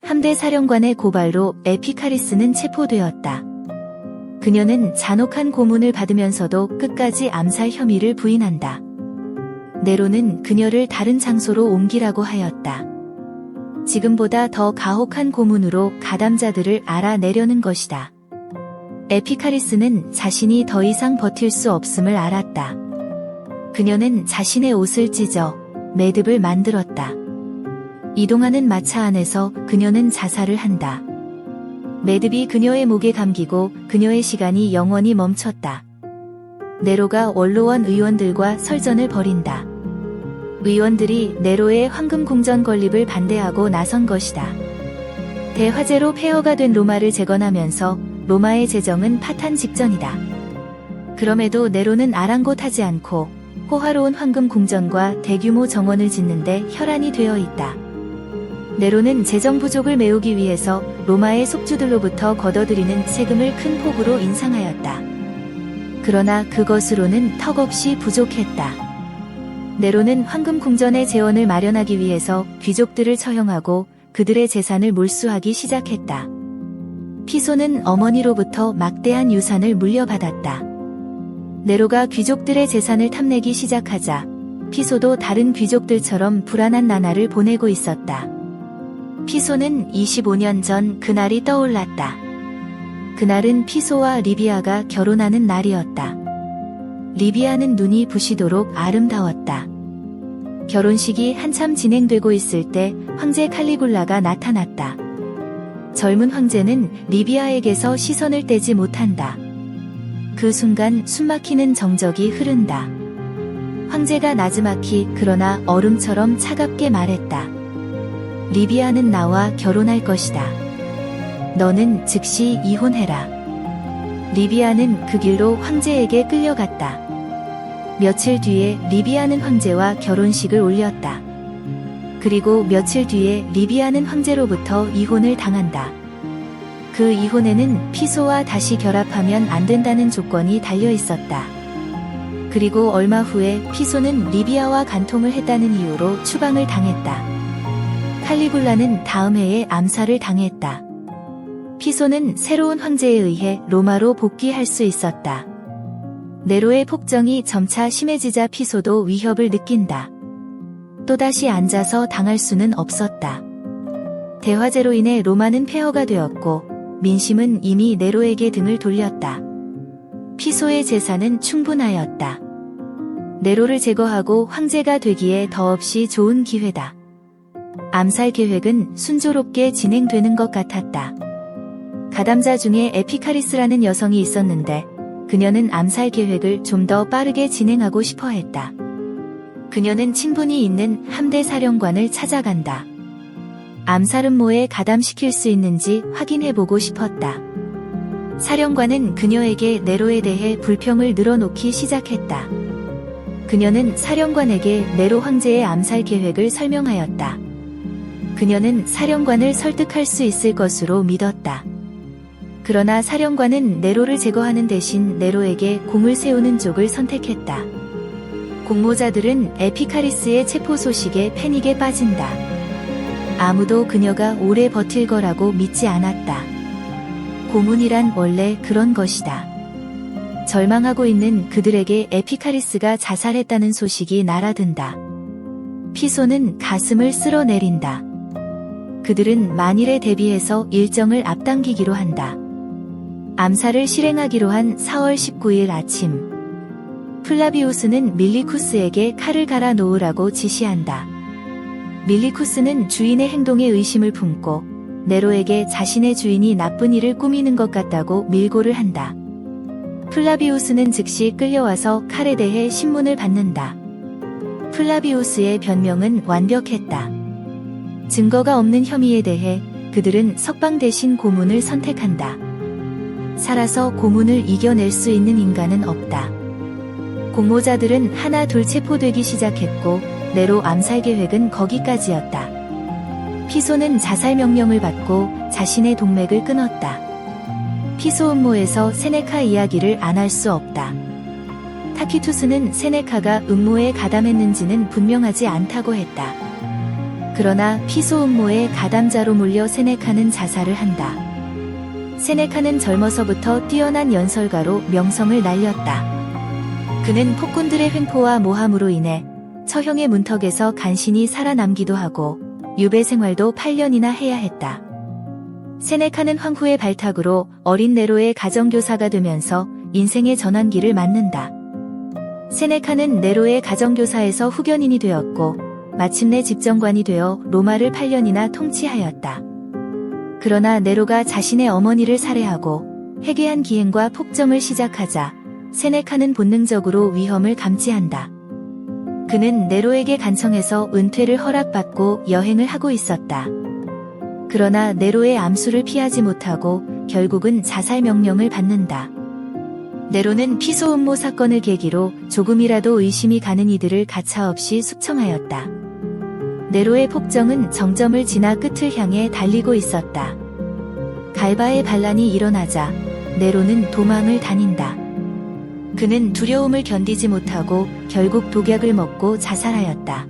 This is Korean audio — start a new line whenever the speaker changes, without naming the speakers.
함대 사령관의 고발로 에피카리스는 체포되었다. 그녀는 잔혹한 고문을 받으면서도 끝까지 암살 혐의를 부인한다. 네로는 그녀를 다른 장소로 옮기라고 하였다. 지금보다 더 가혹한 고문으로 가담자들을 알아내려는 것이다. 에피카리스는 자신이 더 이상 버틸 수 없음을 알았다. 그녀는 자신의 옷을 찢어 매듭을 만들었다. 이동하는 마차 안에서 그녀는 자살을 한다. 매듭이 그녀의 목에 감기고 그녀의 시간이 영원히 멈췄다. 네로가 원로원 의원들과 설전을 벌인다. 의원들이 네로의 황금궁전 건립을 반대하고 나선 것이다. 대화제로 폐허가 된 로마를 재건하면서 로마의 재정은 파탄 직전이다. 그럼에도 네로는 아랑곳하지 않고 호화로운 황금궁전과 대규모 정원을 짓는데 혈안이 되어 있다. 네로는 재정 부족을 메우기 위해서 로마의 속주들로부터 걷어들이는 세금을 큰 폭으로 인상하였다. 그러나 그것으로는 턱없이 부족했다. 네로는 황금궁전의 재원을 마련하기 위해서 귀족들을 처형하고 그들의 재산을 몰수하기 시작했다. 피소는 어머니로부터 막대한 유산을 물려받았다. 네로가 귀족들의 재산을 탐내기 시작하자 피소도 다른 귀족들처럼 불안한 나날을 보내고 있었다. 피소는 25년 전 그날이 떠올랐다. 그날은 피소와 리비아가 결혼하는 날이었다. 리비아는 눈이 부시도록 아름다웠다. 결혼식이 한참 진행되고 있을 때 황제 칼리굴라가 나타났다. 젊은 황제는 리비아에게서 시선을 떼지 못한다. 그 순간 숨막히는 정적이 흐른다. 황제가 나지막히 그러나 얼음처럼 차갑게 말했다. 리비아는 나와 결혼할 것이다. 너는 즉시 이혼해라. 리비아는 그 길로 황제에게 끌려갔다. 며칠 뒤에 리비아는 황제와 결혼식을 올렸다. 그리고 며칠 뒤에 리비아는 황제로부터 이혼을 당한다. 그 이혼에는 피소와 다시 결합하면 안 된다는 조건이 달려 있었다. 그리고 얼마 후에 피소는 리비아와 간통을 했다는 이유로 추방을 당했다. 칼리굴라는 다음 해에 암살을 당했다. 피소는 새로운 황제에 의해 로마로 복귀할 수 있었다. 네로의 폭정이 점차 심해지자 피소도 위협을 느낀다. 또다시 앉아서 당할 수는 없었다. 대화제로 인해 로마는 폐허가 되었고 민심은 이미 네로에게 등을 돌렸다. 피소의 재산은 충분하였다. 네로를 제거하고 황제가 되기에 더없이 좋은 기회다. 암살 계획은 순조롭게 진행되는 것 같았다. 가담자 중에 에피카리스라는 여성이 있었는데 그녀는 암살 계획을 좀 더 빠르게 진행하고 싶어 했다. 그녀는 친분이 있는 함대 사령관을 찾아간다. 암살 음모에 가담시킬 수 있는지 확인해보고 싶었다. 사령관은 그녀에게 네로에 대해 불평을 늘어놓기 시작했다. 그녀는 사령관에게 네로 황제의 암살 계획을 설명하였다. 그녀는 사령관을 설득할 수 있을 것으로 믿었다. 그러나 사령관은 네로를 제거하는 대신 네로에게 공을 세우는 쪽을 선택했다. 공모자들은 에피카리스의 체포 소식에 패닉에 빠진다. 아무도 그녀가 오래 버틸 거라고 믿지 않았다. 고문이란 원래 그런 것이다. 절망하고 있는 그들에게 에피카리스가 자살했다는 소식이 날아든다. 피소는 가슴을 쓸어내린다. 그들은 만일에 대비해서 일정을 앞당기기로 한다. 암살을 실행하기로 한 4월 19일 아침. 플라비우스는 밀리쿠스에게 칼을 갈아 놓으라고 지시한다. 밀리쿠스는 주인의 행동에 의심을 품고 네로에게 자신의 주인이 나쁜 일을 꾸미는 것 같다고 밀고를 한다. 플라비우스는 즉시 끌려와서 칼에 대해 신문을 받는다. 플라비우스의 변명은 완벽했다. 증거가 없는 혐의에 대해 그들은 석방 대신 고문을 선택한다. 살아서 고문을 이겨낼 수 있는 인간은 없다. 공모자들은 하나 둘 체포되기 시작했고 네로 암살 계획은 거기까지였다. 피소는 자살 명령을 받고 자신의 동맥을 끊었다. 피소 음모에서 세네카 이야기를 안 할 수 없다. 타키투스는 세네카가 음모에 가담했는지는 분명하지 않다고 했다. 그러나 피소 음모의 가담자로 몰려 세네카는 자살을 한다. 세네카는 젊어서부터 뛰어난 연설가로 명성을 날렸다. 그는 폭군들의 횡포와 모함으로 인해 처형의 문턱에서 간신히 살아남기도 하고 유배 생활도 8년이나 해야 했다. 세네카는 황후의 발탁으로 어린 네로의 가정교사가 되면서 인생의 전환기를 맞는다. 세네카는 네로의 가정교사에서 후견인이 되었고 마침내 집정관이 되어 로마를 8년이나 통치하였다. 그러나 네로가 자신의 어머니를 살해하고 해괴한 기행과 폭정을 시작하자 세네카는 본능적으로 위험을 감지한다. 그는 네로에게 간청해서 은퇴를 허락받고 여행을 하고 있었다. 그러나 네로의 암수를 피하지 못하고 결국은 자살 명령을 받는다. 네로는 피소 음모 사건을 계기로 조금이라도 의심이 가는 이들을 가차없이 숙청하였다. 네로의 폭정은 정점을 지나 끝을 향해 달리고 있었다. 갈바의 반란이 일어나자 네로는 도망을 다닌다. 그는 두려움을 견디지 못하고 결국 독약을 먹고 자살하였다.